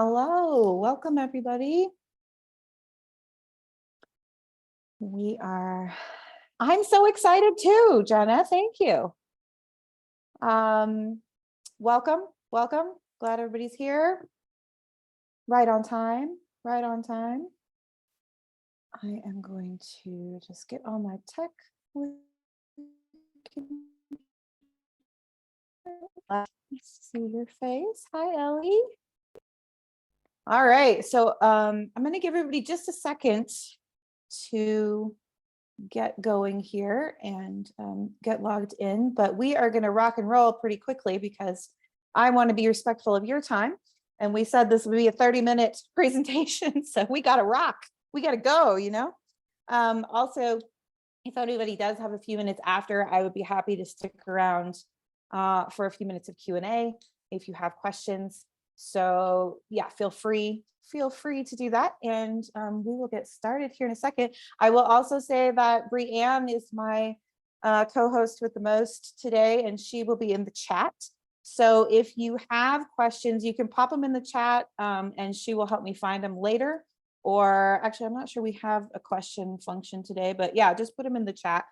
Hello, welcome everybody. I'm so excited too, Jenna, thank you. Welcome. Glad everybody's here. Right on time. I am going to just get all my tech. Let's see your face. Hi, Ellie. All right, so I'm going to give everybody just a second to get going here and get logged in, but we are going to rock and roll pretty quickly because I want to be respectful of your time. And we said this would be a 30-minute presentation, so we got to rock. We got to go, you know. Also, if anybody does have a few minutes after, I would be happy to stick around for a few minutes of Q&A if you have questions. So yeah, feel free to do that, and we will get started here in a second. I will also say that Brianne is my co-host with the most today, and she will be in the chat. So if you have questions, you can pop them in the chat, and she will help me find them later. Or actually, I'm not sure we have a function today, but yeah, just put them in the chat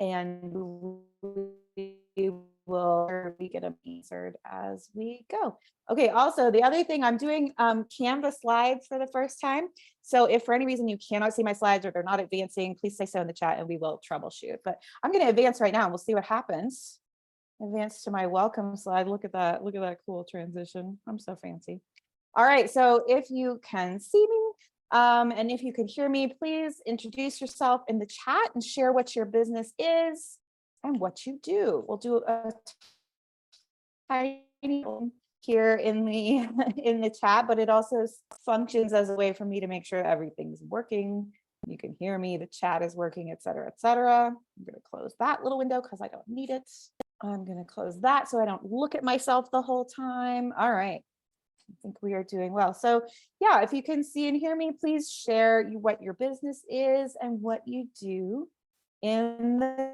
and we will get them answered as we go. Okay, also the other thing, I'm doing Canva slides for the first time. So if for any reason you cannot see my slides or they're not advancing, please say so in the chat and we will troubleshoot. But I'm going to advance right now and we'll see what happens. Advance to my welcome slide. Look at that cool transition. I'm so fancy. All right, so if you can see me, and if you can hear me, please introduce yourself in the chat and share what your business is and what you do. We'll do a tiny here in the chat, but it also functions as a way for me to make sure everything's working. You can hear me, the chat is working, et cetera, et cetera. I'm going to close that little window because I don't need it. I'm going to close that so I don't look at myself the whole time. All right. I think we are doing well. So yeah, if you can see and hear me, please share what your business is and what you do in the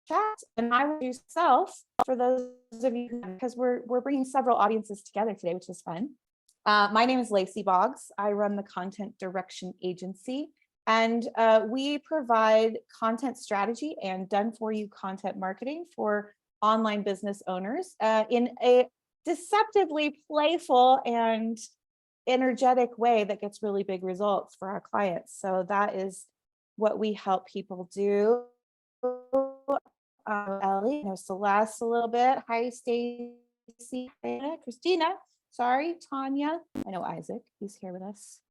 chat. And I will do self for those of you, because we're bringing several audiences together today, which is fun. My name is Lacy Boggs. I run the Content Direction Agency, and we provide content strategy and done-for-you content marketing for online business owners in a deceptively playful and energetic way that gets really big results for our clients. So that is what we help people do. Ellie, I know Celeste a little bit. Hi, Stacy, Christina. Sorry, Tanya. I know Isaac. He's here with us.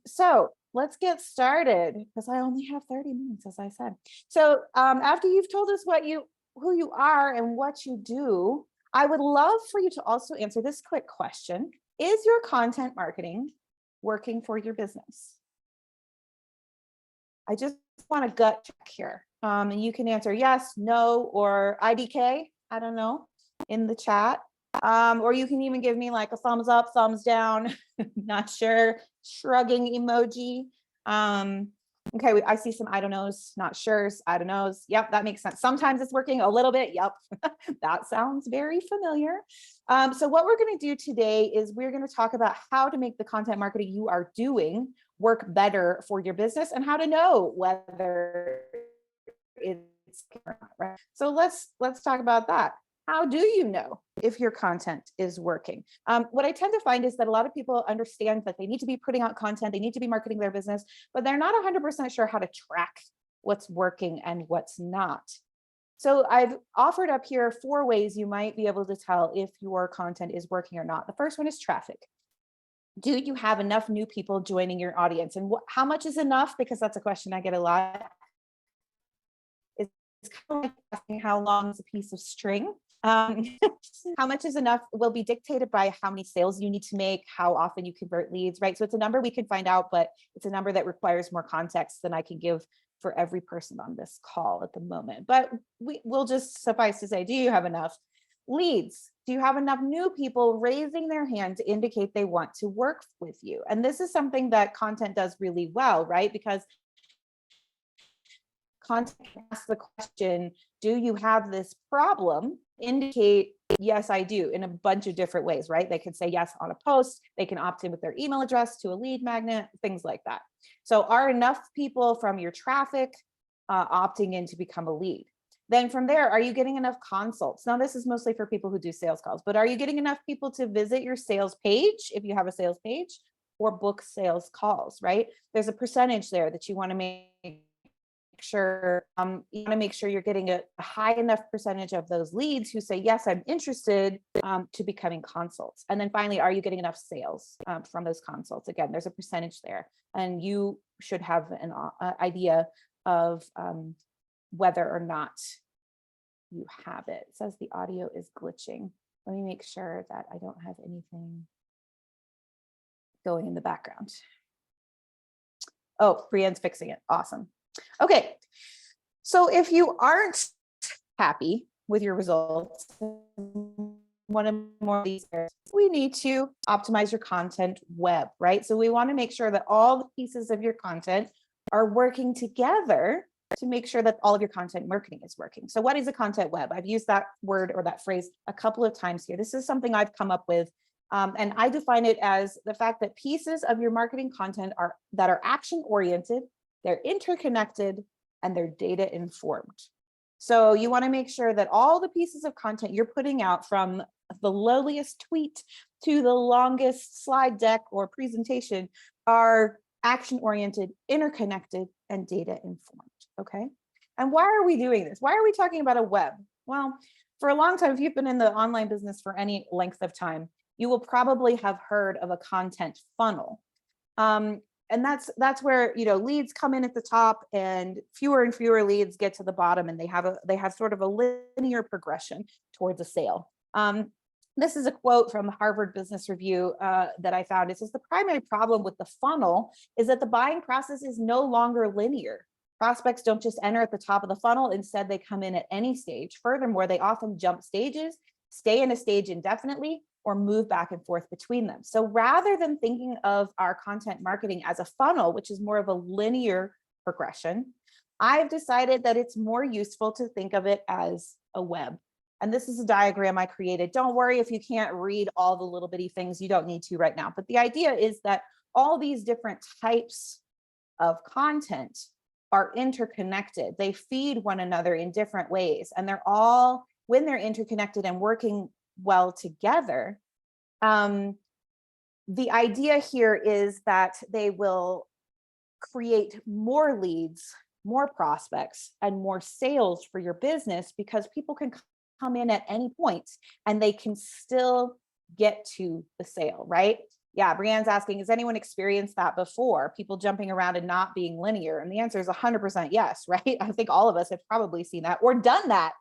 So let's get started because I only have 30 minutes, as I said. So after you've told us who you are and what you do, I would love for you to also answer this quick question. Is your content marketing working for your business? I just want a gut check here. And you can answer yes, no, or IDK, I don't know, in the chat. Or you can even give me like a thumbs up, thumbs down, not sure, shrugging emoji. Okay, I see some I don't knows, not sure's, I don't knows. Yep, that makes sense. Sometimes it's working a little bit. Yep, that sounds very familiar. So what we're going to do today is we're going to talk about how to make the content marketing you are doing work better for your business and how to know whether it's or not, right? So let's talk about that. How do you know if your content is working? What I tend to find is that a lot of people understand that they need to be putting out content, they need to be marketing their business, but they're not 100% sure how to track what's working and what's not. So I've offered up here 4 ways you might be able to tell if your content is working or not. The first one is traffic. Do you have enough new people joining your audience? And how much is enough? Because that's a question I get a lot. It's kind of like asking how long is a piece of string. How much is enough will be dictated by how many sales you need to make, how often you convert leads, right? So it's a number we can find out, but it's a number that requires more context than I can give for every person on this call at the moment. But we'll just suffice to say, do you have enough leads? Do you have enough new people raising their hand to indicate they want to work with you? And this is something that content does really well, right? Because content asks the question, do you have this problem? Indicate yes, I do, in a bunch of different ways, right? They could say yes on a post, they can opt in with their email address to a lead magnet, things like that. So are enough people from your traffic opting in to become a lead? Then from there, are you getting enough consults? Now, this is mostly for people who do sales calls, but are you getting enough people to visit your sales page if you have a sales page, or book sales calls, right? There's a percentage there that you want to make sure you're getting a high enough percentage of those leads who say, yes, I'm interested, to becoming consults. And then finally, are you getting enough sales from those consults? Again, there's a percentage there, and you should have an idea of whether or not you have it. It says the audio is glitching. Let me make sure that I don't have anything going in the background. Oh, Brienne's fixing it. Awesome. Okay, so if you aren't happy with your results, one of more of these areas, we need to optimize your content web, right? So we want to make sure that all the pieces of your content are working together to make sure that all of your content marketing is working. So what is a content web? I've used that word or that phrase a couple of times here. This is something I've come up with, and I define it as the fact that pieces of your marketing content are action-oriented, they're interconnected, and they're data informed. So you want to make sure that all the pieces of content you're putting out, from the lowliest tweet to the longest slide deck or presentation, are action-oriented, interconnected, and data informed. Okay. And why are we doing this? Why are we talking about a web? Well, for a long time, if you've been in the online business for any length of time, you will probably have heard of a content funnel. And that's where, leads come in at the top, and fewer leads get to the bottom, and they have sort of a linear progression towards a sale. This is a quote from Harvard Business Review that I found. It says, the primary problem with the funnel is that the buying process is no longer linear. Prospects don't just enter at the top of the funnel. Instead, they come in at any stage. Furthermore, they often jump stages, stay in a stage indefinitely, or move back and forth between them. So rather than thinking of our content marketing as a funnel, which is more of a linear progression, I've decided that it's more useful to think of it as a web. And this is a diagram I created. Don't worry if you can't read all the little bitty things, you don't need to right now. But the idea is that all these different types of content are interconnected. They feed one another in different ways. And they're all, when they're interconnected and working well together, the idea here is that they will create more leads, more prospects, and more sales for your business, because people can come in at any point and they can still get to the sale, right? Yeah, Brienne's asking, has anyone experienced that before? People jumping around and not being linear? And the answer is 100% yes, right? I think all of us have probably seen that or done that,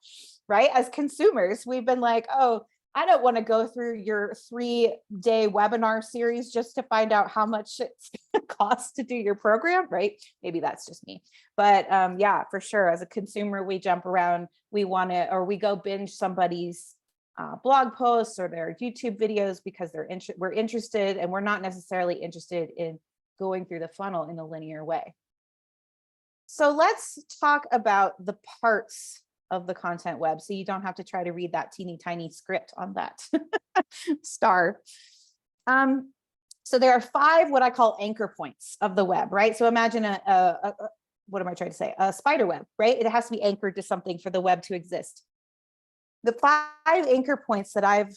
right? As consumers, we've been like, oh, I don't want to go through your 3-day webinar series just to find out how much it's going to cost to do your program, right? Maybe that's just me. But yeah, for sure, as a consumer, we jump around, we want to, or we go binge somebody's blog posts or their YouTube videos because we're interested, and we're not necessarily interested in going through the funnel in a linear way. So let's talk about the parts of the content web, so you don't have to try to read that teeny tiny script on that star. So there are 5 what I call anchor points of the web, right? So imagine what am I trying to say? A spider web, right? It has to be anchored to something for the web to exist. The 5 anchor points that I've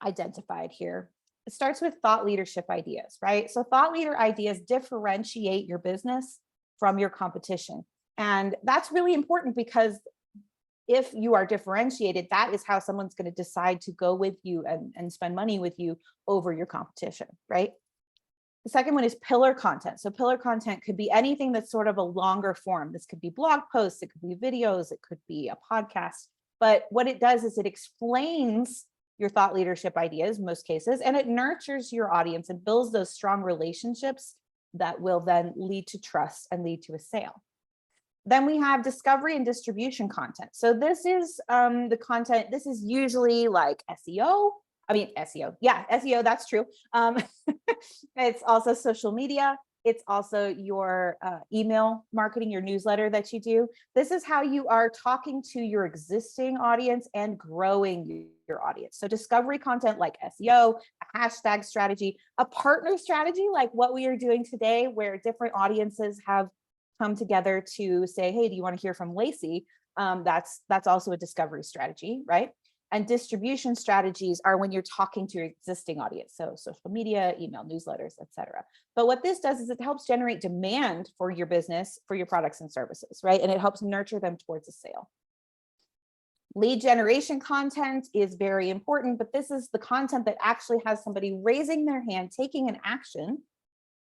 identified here, it starts with thought leadership ideas, right? So thought leader ideas differentiate your business from your competition. And that's really important, because if you are differentiated, that is how someone's going to decide to go with you and spend money with you over your competition, right? The second one is pillar content. So pillar content could be anything that's sort of a longer form. This could be blog posts, it could be videos, it could be a podcast. But what it does is it explains your thought leadership ideas in most cases, and it nurtures your audience and builds those strong relationships that will then lead to trust and lead to a sale. Then we have discovery and distribution content. So this is the content, this is usually like SEO. Yeah, SEO, that's true. It's also social media. It's also your email marketing, your newsletter that you do. This is how you are talking to your existing audience and growing your audience. So discovery content like SEO, a hashtag strategy, a partner strategy like what we are doing today, where different audiences have come together to say, hey, do you want to hear from Lacy? That's also a discovery strategy, right? And distribution strategies are when you're talking to your existing audience. So social media, email, newsletters, etc. But what this does is it helps generate demand for your business, for your products and services, right? And it helps nurture them towards a sale. Lead generation content is very important, but this is the content that actually has somebody raising their hand, taking an action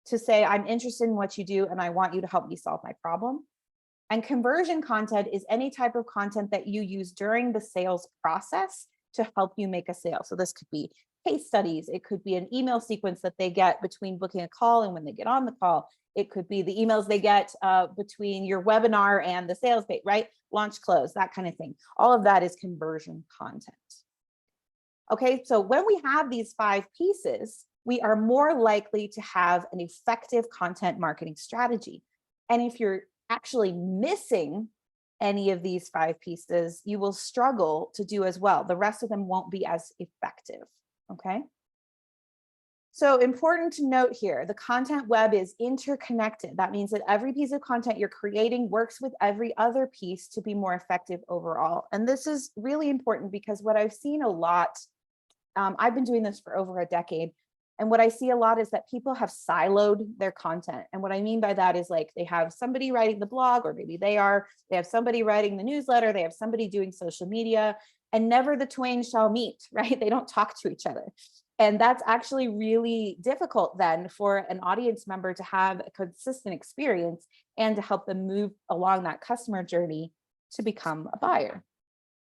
to say, I'm interested in what you do and I want you to help me solve my problem. And conversion content is any type of content that you use during the sales process to help you make a sale. So this could be case studies. It could be an email sequence that they get between booking a call and when they get on the call. It could be the emails they get between your webinar and the sales page, right? Launch, close, that kind of thing. All of that is conversion content. Okay, so when we have these 5 pieces, we are more likely to have an effective content marketing strategy. And if you're actually missing any of these 5 pieces, you will struggle to do as well. The rest of them won't be as effective, okay? So important to note here, the content web is interconnected. That means that every piece of content you're creating works with every other piece to be more effective overall. And this is really important because what I've seen a lot, I've been doing this for over a decade, and what I see a lot is that people have siloed their content. And what I mean by that is like they have somebody writing the blog, or maybe they have somebody writing the newsletter, they have somebody doing social media, and never the twain shall meet, right? They don't talk to each other. And that's actually really difficult then for an audience member to have a consistent experience and to help them move along that customer journey to become a buyer.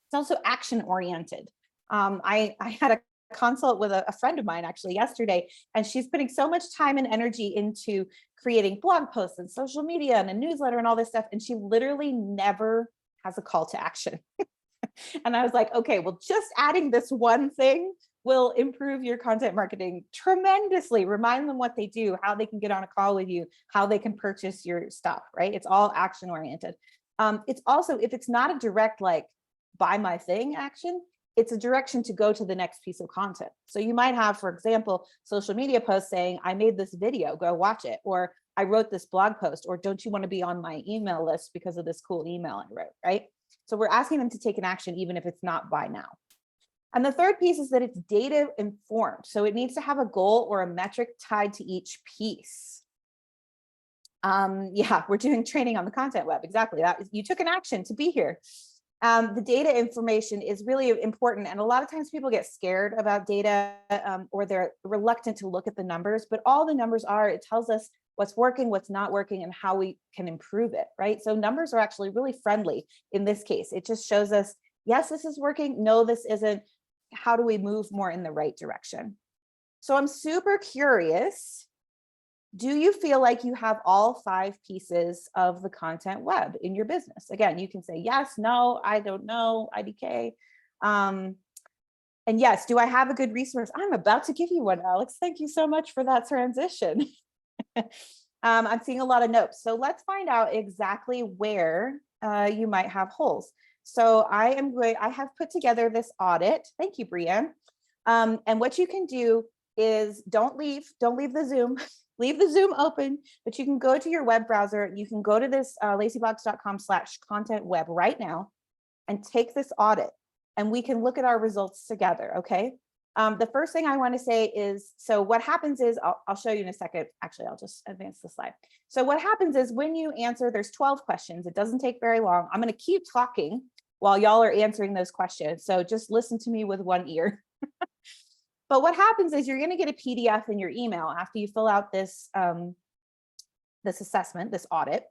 It's also action oriented. I had a consult with a friend of mine actually yesterday, and she's putting so much time and energy into creating blog posts and social media and a newsletter and all this stuff, and she literally never has a call to action. And I was like, okay, well, just adding this one thing will improve your content marketing tremendously. Remind them what they do, how they can get on a call with you, how they can purchase your stuff, right? It's all action oriented. It's also, if it's not a direct like buy my thing action, it's a direction to go to the next piece of content. So you might have, for example, social media posts saying, I made this video, go watch it. Or I wrote this blog post, or don't you want to be on my email list because of this cool email I wrote, right? So we're asking them to take an action, even if it's not buy now. And the third piece is that it's data informed. So it needs to have a goal or a metric tied to each piece. Yeah, we're doing training on the content web. Exactly. That you took an action to be here. The data information is really important. And a lot of times people get scared about data or they're reluctant to look at the numbers, but all the numbers are, it tells us what's working, what's not working, and how we can improve it, right? So numbers are actually really friendly in this case. It just shows us, yes, this is working. No, this isn't. How do we move more in the right direction? So I'm super curious. Do you feel like you have all 5 pieces of the content web in your business? Again, you can say yes, no, I don't know, IDK. And yes, do I have a good resource? I'm about to give you one, Alex. Thank you so much for that transition. I'm seeing a lot of notes. So let's find out exactly where you might have holes. So I have put together this audit. Thank you, Brianne. And what you can do is don't leave the Zoom. Leave the Zoom open, but you can go to your web browser. You can go to this lacyboggs.com/content web right now and take this audit, and we can look at our results together, okay? The first thing I want to say is, so what happens is, I'll show you in a second. Actually, I'll just advance the slide. So what happens is when you answer, there's 12 questions. It doesn't take very long. I'm going to keep talking while y'all are answering those questions. So just listen to me with one ear. But what happens is you're going to get a PDF in your email after you fill out this, this assessment, this audit,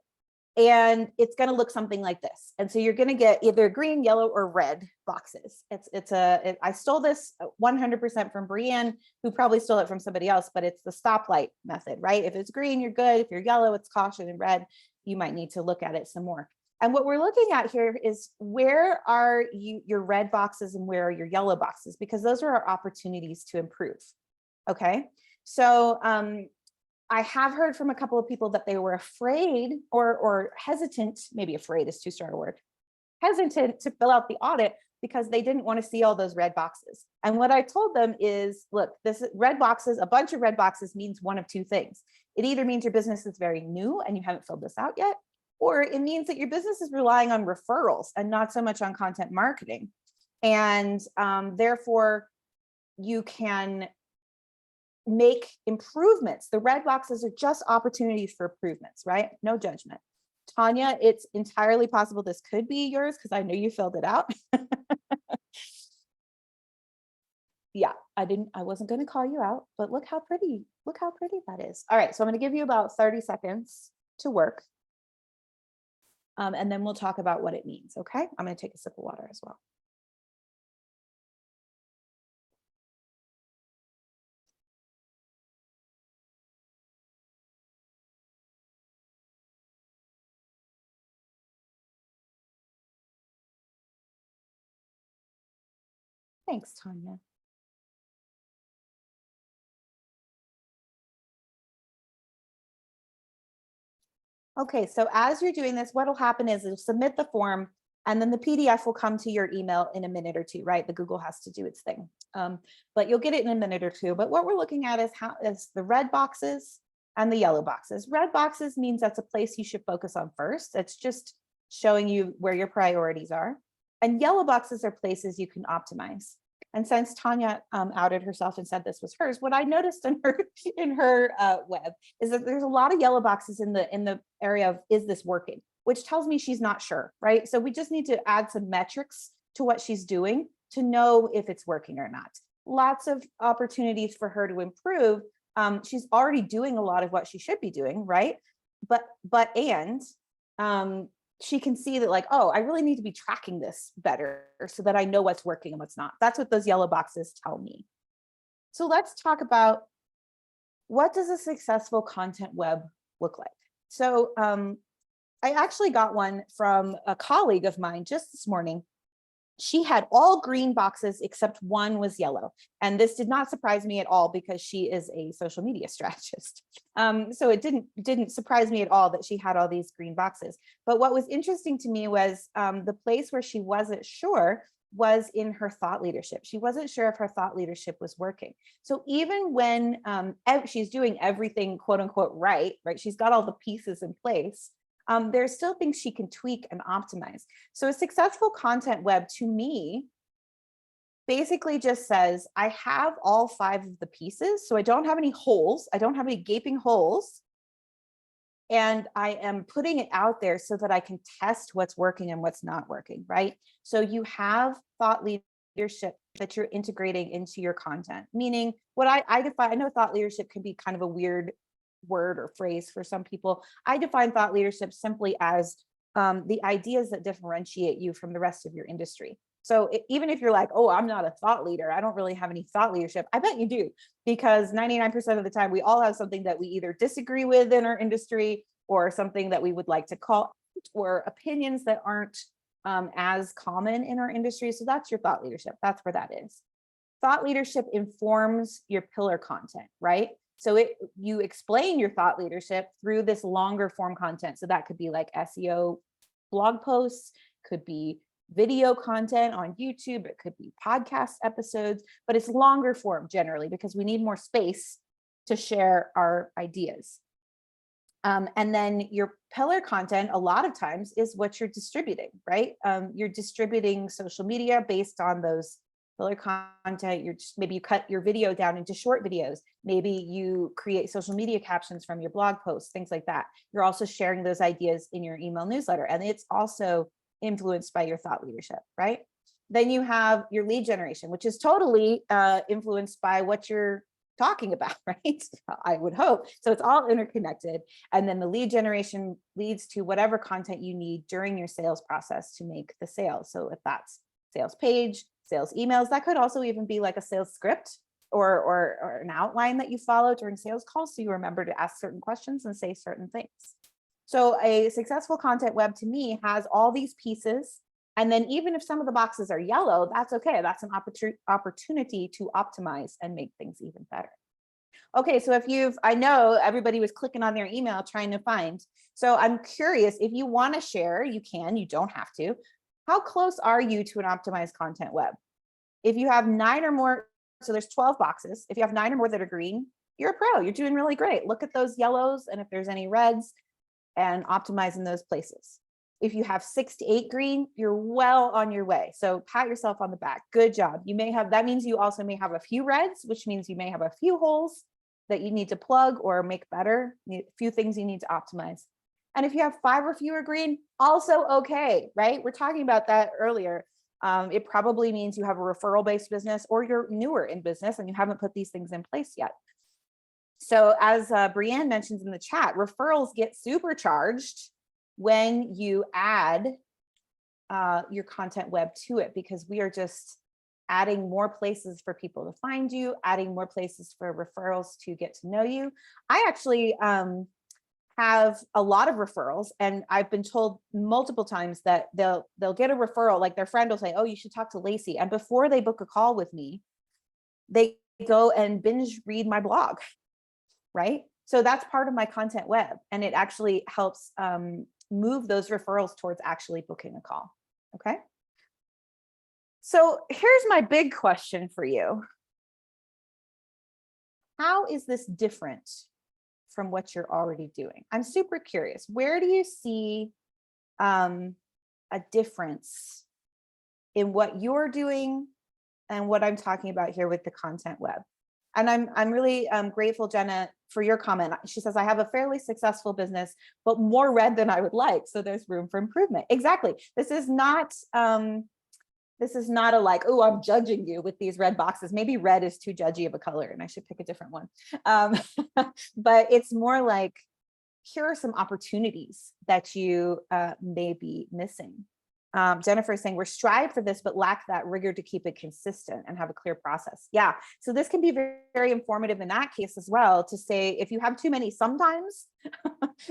and it's going to look something like this. And so you're going to get either green, yellow, or red boxes. I stole this 100% from Brianne, who probably stole it from somebody else, but it's the stoplight method, right? If it's green, you're good. If you're yellow, it's caution, and red, you might need to look at it some more. And what we're looking at here is where are your red boxes and where are your yellow boxes, because those are our opportunities to improve. Okay, so I have heard from a couple of people that they were afraid or hesitant, maybe afraid is too strong a word, hesitant to fill out the audit because they didn't want to see all those red boxes. And what I told them is, look, this red boxes, a bunch of red boxes means one of two things. It either means your business is very new and you haven't filled this out yet, or it means that your business is relying on referrals and not so much on content marketing. And therefore, you can make improvements. The red boxes are just opportunities for improvements, right? No judgment. Tanya, it's entirely possible this could be yours because I know you filled it out. Yeah, I wasn't going to call you out, but look how pretty that is. All right, so I'm going to give you about 30 seconds to work. And then we'll talk about what it means, okay? I'm going to take a sip of water as well. Thanks, Tanya. Okay, so as you're doing this, what will happen is you'll submit the form and then the PDF will come to your email in a minute or two, right? The Google has to do its thing, but you'll get it in a minute or two. But what we're looking at is the red boxes and the yellow boxes. Red boxes means that's a place you should focus on first. It's just showing you where your priorities are. And yellow boxes are places you can optimize. And since Tanya outed herself and said this was hers, what I noticed in her web is that there's a lot of yellow boxes in the area of, is this working? Which tells me she's not sure, right? So we just need to add some metrics to what she's doing to know if it's working or not. Lots of opportunities for her to improve. She's already doing a lot of what she should be doing, right? But she can see that, like, oh, I really need to be tracking this better so that I know what's working and what's not. That's what those yellow boxes tell me. So let's talk about, what does a successful content web look like? So I actually got one from a colleague of mine just this morning. She had all green boxes except one was yellow. And this did not surprise me at all because she is a social media strategist. So it didn't surprise me at all that she had all these green boxes. But what was interesting to me was the place where she wasn't sure was in her thought leadership. She wasn't sure if her thought leadership was working. So even when she's doing everything quote unquote right, she's got all the pieces in place, there's still things she can tweak and optimize. So a successful content web, to me, basically just says, I have all 5 of the pieces. So I don't have any holes. I don't have any gaping holes. And I am putting it out there so that I can test what's working and what's not working, right? So you have thought leadership that you're integrating into your content, meaning what I define, I know thought leadership can be kind of a weird word or phrase for some people. I define thought leadership simply as the ideas that differentiate you from the rest of your industry. So even if you're like, oh, I'm not a thought leader, I don't really have any thought leadership, I bet you do, because 99% of the time we all have something that we either disagree with in our industry or something that we would like to call, or opinions that aren't as common in our industry. So that's your thought leadership. That's where that is. Thought leadership informs your pillar content, right? So you explain your thought leadership through this longer form content. So that could be like SEO blog posts, could be video content on YouTube, it could be podcast episodes, but it's longer form generally because we need more space to share our ideas. And then your pillar content, a lot of times, is what you're distributing, right? You're distributing social media based on those pillar content. Maybe you cut your video down into short videos. Maybe you create social media captions from your blog posts, things like that. You're also sharing those ideas in your email newsletter, and it's also influenced by your thought leadership, right? Then you have your lead generation, which is totally influenced by what you're talking about, right? I would hope. So it's all interconnected. And then the lead generation leads to whatever content you need during your sales process to make the sale. So if that's sales page, sales emails, that could also even be like a sales script or an outline that you follow during sales calls, so you remember to ask certain questions and say certain things. So a successful content web, to me, has all these pieces. And then even if some of the boxes are yellow, that's okay. That's an opportunity to optimize and make things even better. Okay, so I know everybody was clicking on their email trying to find. So I'm curious, if you want to share, you can, you don't have to. How close are you to an optimized content web? If you have 9 or more, so there's 12 boxes. If you have 9 or more that are green, you're a pro, you're doing really great. Look at those yellows, and if there's any reds, and optimize in those places. If you have 6 to 8 green, you're well on your way. So pat yourself on the back. Good job. You may have, that means you also may have a few reds, which means you may have a few holes that you need to plug or make better, a few things you need to optimize. And if you have 5 or fewer green, also okay, right? We're talking about that earlier. It probably means you have a referral-based business, or you're newer in business and you haven't put these things in place yet. So as Brianne mentions in the chat, referrals get supercharged when you add your content web to it, because we are just adding more places for people to find you, adding more places for referrals to get to know you. I actually have a lot of referrals, and I've been told multiple times that they'll get a referral, like their friend will say, oh, you should talk to Lacy. And before they book a call with me, they go and binge read my blog. Right? So that's part of my content web, and it actually helps move those referrals towards actually booking a call. Okay. So here's my big question for you. How is this different from what you're already doing? I'm super curious. Where do you see a difference in what you're doing and what I'm talking about here with the content web? And I'm really grateful, Jenna, for your comment. She says, I have a fairly successful business, but more red than I would like. So there's room for improvement. Exactly. This is not a like, oh, I'm judging you with these red boxes. Maybe red is too judgy of a color and I should pick a different one. But it's more like, here are some opportunities that you may be missing. Jennifer is saying, we're strive for this, but lack that rigor to keep it consistent and have a clear process. Yeah, so this can be very, very informative in that case as well, to say, if you have too many sometimes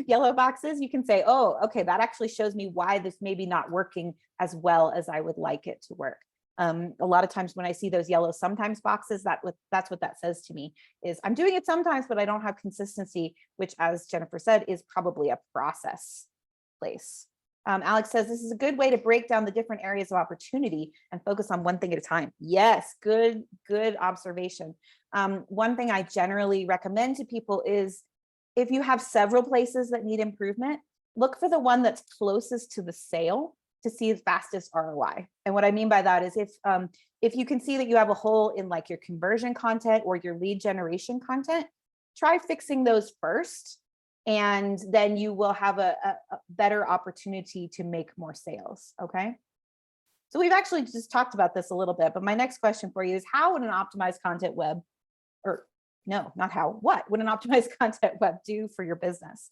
yellow boxes, you can say, oh, okay, that actually shows me why this may be not working as well as I would like it to work. A lot of times when I see those yellow sometimes boxes, that's what that says to me, is I'm doing it sometimes, but I don't have consistency, which, as Jennifer said, is probably a process place. Alex says, this is a good way to break down the different areas of opportunity and focus on one thing at a time. Yes, good observation. One thing I generally recommend to people is, if you have several places that need improvement, look for the one that's closest to the sale to see the fastest ROI. And what I mean by that is, if you can see that you have a hole in like your conversion content or your lead generation content, try fixing those first, and then you will have a better opportunity to make more sales. Okay. So we've actually just talked about this a little bit, but my next question for you is, how would an optimized content web, or no, not how, what would an optimized content web do for your business?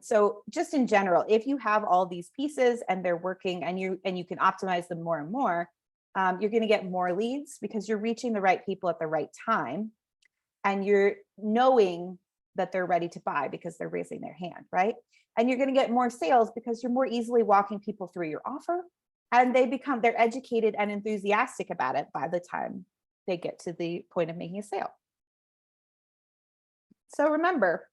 So just in general, if you have all these pieces and they're working, and you can optimize them more and more, you're going to get more leads because you're reaching the right people at the right time, and you're knowing that they're ready to buy because they're raising their hand, right? And you're going to get more sales because you're more easily walking people through your offer, and they're educated and enthusiastic about it by the time they get to the point of making a sale. So remember,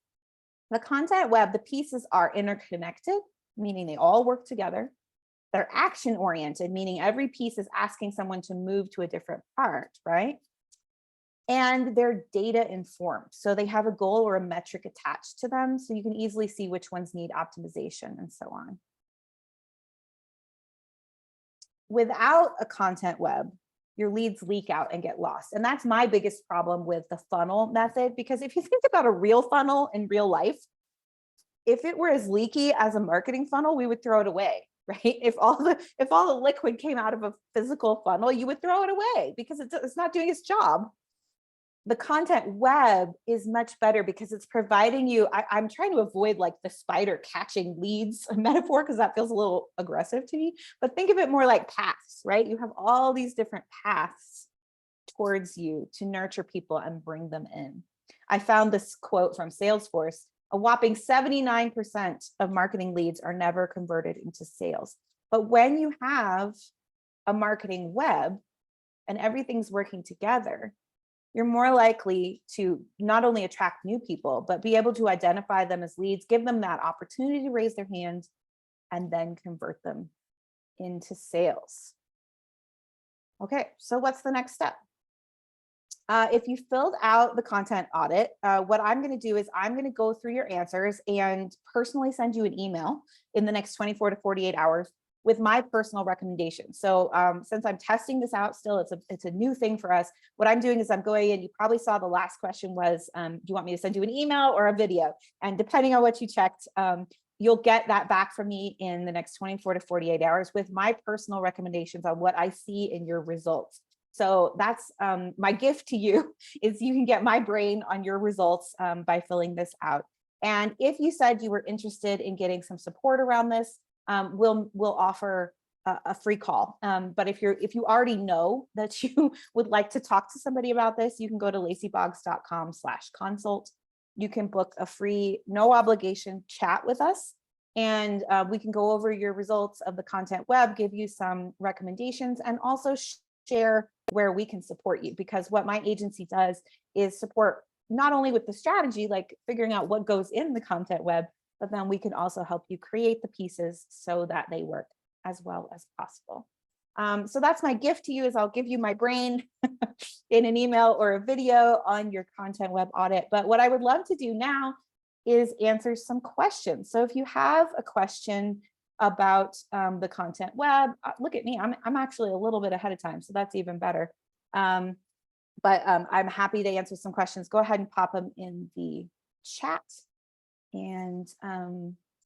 the content web, the pieces are interconnected, meaning they all work together. They're action oriented, meaning every piece is asking someone to move to a different part, right? And they're data informed. So they have a goal or a metric attached to them, so you can easily see which ones need optimization and so on. Without a content web, your leads leak out and get lost. And that's my biggest problem with the funnel method, because if you think about a real funnel in real life, if it were as leaky as a marketing funnel, we would throw it away, right? If all the liquid came out of a physical funnel, you would throw it away because it's not doing its job. The content web is much better because it's providing you, I'm trying to avoid like the spider catching leads metaphor, because that feels a little aggressive to me, but think of it more like paths, right? You have all these different paths towards you to nurture people and bring them in. I found this quote from Salesforce: a whopping 79% of marketing leads are never converted into sales. But when you have a marketing web and everything's working together, you're more likely to not only attract new people, but be able to identify them as leads, give them that opportunity to raise their hand, and then convert them into sales. Okay, so what's the next step? If you filled out the content audit, what I'm going to do is I'm going to go through your answers and personally send you an email in the next 24 to 48 hours with my personal recommendations. So since I'm testing this out still, it's a new thing for us. What I'm doing is I'm going in, you probably saw the last question was, do you want me to send you an email or a video? And depending on what you checked, you'll get that back from me in the next 24 to 48 hours with my personal recommendations on what I see in your results. So that's my gift to you, is you can get my brain on your results by filling this out. And if you said you were interested in getting some support around this, we'll offer a free call. But if you already know that you would like to talk to somebody about this, you can go to lacyboggs.com/consult. You can book a free, no obligation chat with us, and we can go over your results of the content web, give you some recommendations, and also share where we can support you. Because what my agency does is support not only with the strategy, like figuring out what goes in the content web, but then we can also help you create the pieces so that they work as well as possible. So that's my gift to you, is I'll give you my brain in an email or a video on your content web audit. But what I would love to do now is answer some questions. So if you have a question about the content web, look at me, I'm actually a little bit ahead of time, so that's even better. But I'm happy to answer some questions. Go ahead and pop them in the chat. And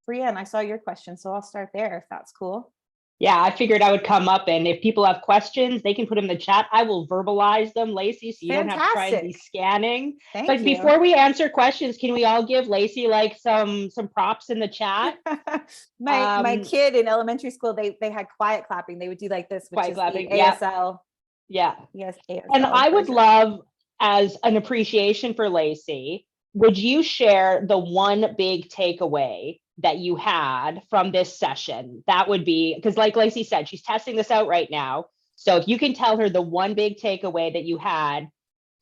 Brienne, I saw your question, so I'll start there if that's cool. Yeah, I figured I would come up, and if people have questions, they can put them in the chat. I will verbalize them, Lacy, so you don't have to try and be scanning. But before we answer questions, can we all give Lacy like some props in the chat? my kid in elementary school, they had quiet clapping. They would do like this, which quiet is clapping. ASL. Yeah. Yes, ASL. And I would love, as an appreciation for Lacy, would you share the one big takeaway that you had from this session? That would be, because like Lacy said, she's testing this out right now. So if you can tell her the one big takeaway that you had,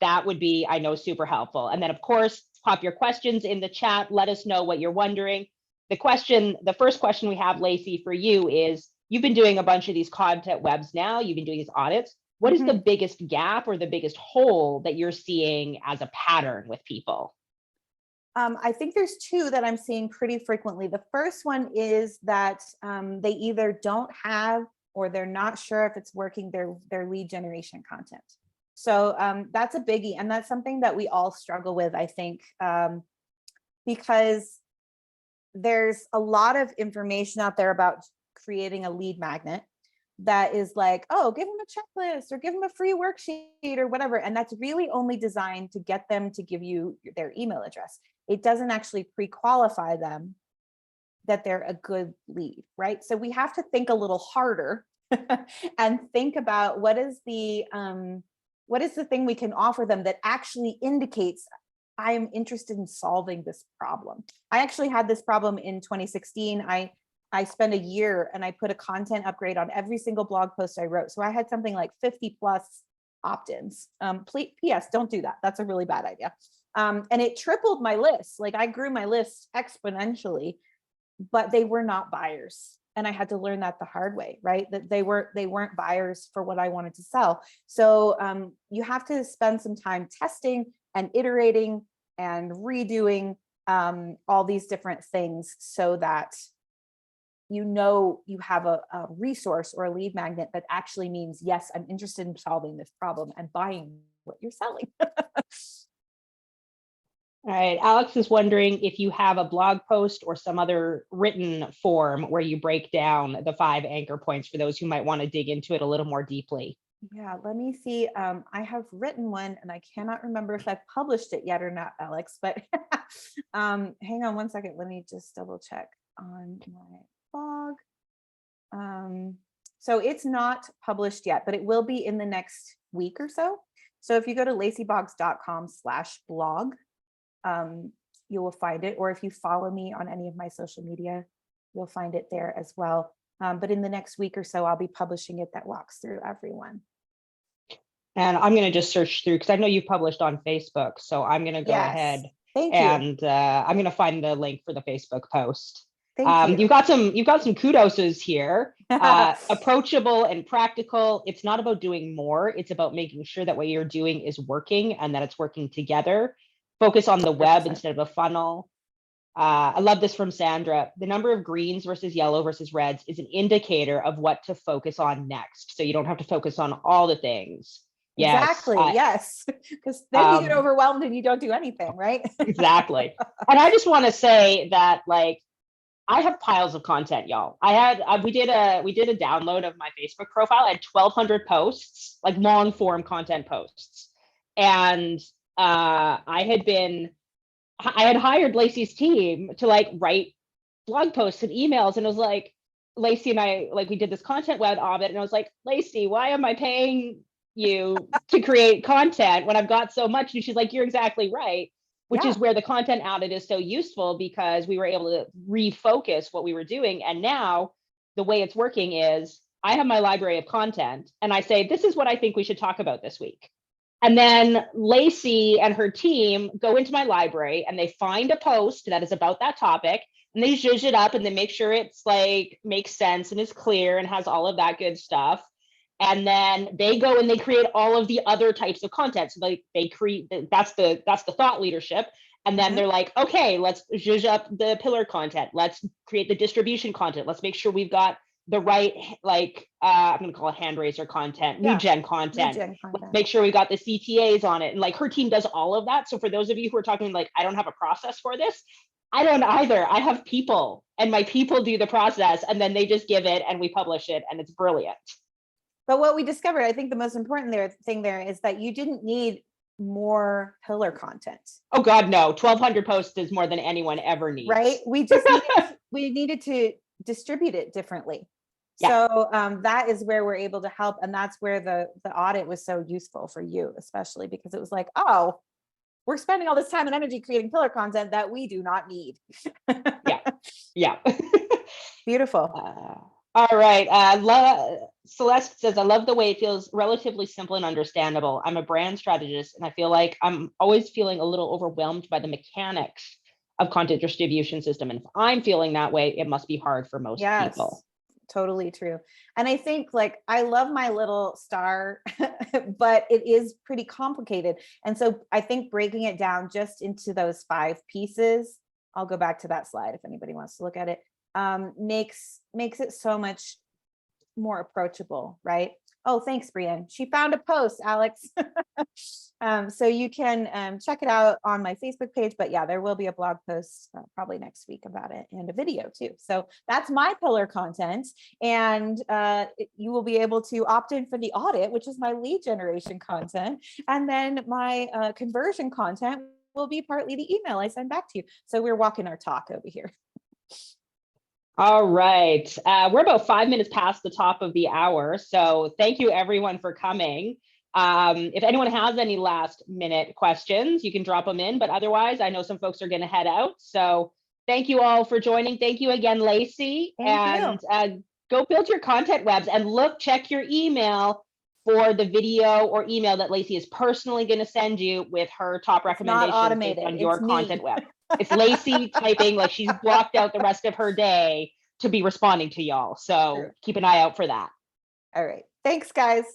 that would be, I know, super helpful. And then of course, pop your questions in the chat. Let us know what you're wondering. The first question we have, Lacy, for you is, you've been doing a bunch of these content webs now, you've been doing these audits. What is the biggest gap or the biggest hole that you're seeing as a pattern with people? I think there's two that I'm seeing pretty frequently. The first one is that they either don't have, or they're not sure if it's working, their lead generation content. So that's a biggie. And that's something that we all struggle with, I think, because there's a lot of information out there about creating a lead magnet that is like, oh, give them a checklist or give them a free worksheet or whatever. And that's really only designed to get them to give you their email address. It doesn't actually pre-qualify them that they're a good lead, right? So we have to think a little harder and think about what is the thing we can offer them that actually indicates I am interested in solving this problem. I actually had this problem in 2016. I spent a year and I put a content upgrade on every single blog post I wrote. So I had something like 50 plus opt-ins. P.S. Don't do that. That's a really bad idea. And it tripled my list. Like I grew my list exponentially, but they were not buyers. And I had to learn that the hard way, right? That they weren't buyers for what I wanted to sell. So you have to spend some time testing and iterating and redoing all these different things so that you know you have a resource or a lead magnet that actually means, yes, I'm interested in solving this problem and buying what you're selling. All right, Alex is wondering if you have a blog post or some other written form where you break down the 5 anchor points for those who might want to dig into it a little more deeply. Yeah, let me see. I have written one and I cannot remember if I've published it yet or not, Alex, but hang on one second. Let me just double check on my blog. So it's not published yet, but it will be in the next week or so. So if you go to lacyboggs.com/blog, you will find it, or if you follow me on any of my social media, you'll find it there as well. But in the next week or so, I'll be publishing it that walks through everyone. And I'm going to just search through because I know you've published on Facebook. So I'm going to go Yes. ahead Thank you. and I'm going to find the link for the Facebook post. Thank you. You've got some kudoses here. Approachable and practical. It's not about doing more. It's about making sure that what you're doing is working and that it's working together. Focus on the web 100%. instead of a funnel. I love this from Sandra. The number of greens versus yellow versus reds is an indicator of what to focus on next. So you don't have to focus on all the things. Exactly. Yes. Because then you get overwhelmed and you don't do anything, right? Exactly. And I just want to say that, like, I have piles of content, y'all. We did a download of my Facebook profile. I had 1,200 posts, like long form content posts. And I had hired Lacy's team to like write blog posts and emails. And it was like, Lacy and I, like, we did this Content Web Audit. And I was like, Lacy, why am I paying you to create content when I've got so much? And she's like, you're exactly right. Which is where the Content Audit is so useful, because we were able to refocus what we were doing. And now the way it's working is I have my library of content and I say, this is what I think we should talk about this week. And then Lacy and her team go into my library and they find a post that is about that topic and they zhuzh it up and they make sure it's like makes sense and is clear and has all of that good stuff. And then they go and they create all of the other types of content. So they create, that's the thought leadership. And then they're like, okay, let's zhuzh up the pillar content. Let's create the distribution content. Let's make sure we've got the right, like, I'm going to call it hand raiser content, lead gen content. Let's make sure we got the CTAs on it. And like her team does all of that. So for those of you who are talking like, I don't have a process for this, I don't either. I have people and my people do the process and then they just give it and we publish it and it's brilliant. But what we discovered, I think the most important thing there is that you didn't need more pillar content. Oh God, no. 1,200 posts is more than anyone ever needs. Right? We just needed to distribute it differently. Yeah. So that is where we're able to help. And that's where the audit was so useful for you, especially because it was like, oh, we're spending all this time and energy creating pillar content that we do not need. Yeah. Beautiful. All right. Celeste says, I love the way it feels relatively simple and understandable. I'm a brand strategist and I feel like I'm always feeling a little overwhelmed by the mechanics of content distribution system. And if I'm feeling that way, it must be hard for most people. Totally true. And I think like, I love my little star, but it is pretty complicated. And so I think breaking it down just into those 5 pieces, I'll go back to that slide if anybody wants to look at it, makes it so much more approachable, right? Oh, thanks, Brienne. She found a post, Alex. So you can check it out on my Facebook page, but yeah, there will be a blog post probably next week about it and a video too. So that's my pillar content. And you will be able to opt in for the audit, which is my lead generation content. And then my conversion content will be partly the email I send back to you. So we're walking our talk over here. All right. We're about 5 minutes past the top of the hour. So thank you everyone for coming. If anyone has any last minute questions, you can drop them in, but otherwise I know some folks are going to head out. So thank you all for joining. Thank you again, Lacy. Go build your content webs and check your email for the video or email that Lacy is personally going to send you with her top recommendations based on your content web. It's Lacy typing, like she's blocked out the rest of her day to be responding to y'all. So keep an eye out for that. All right. Thanks, guys.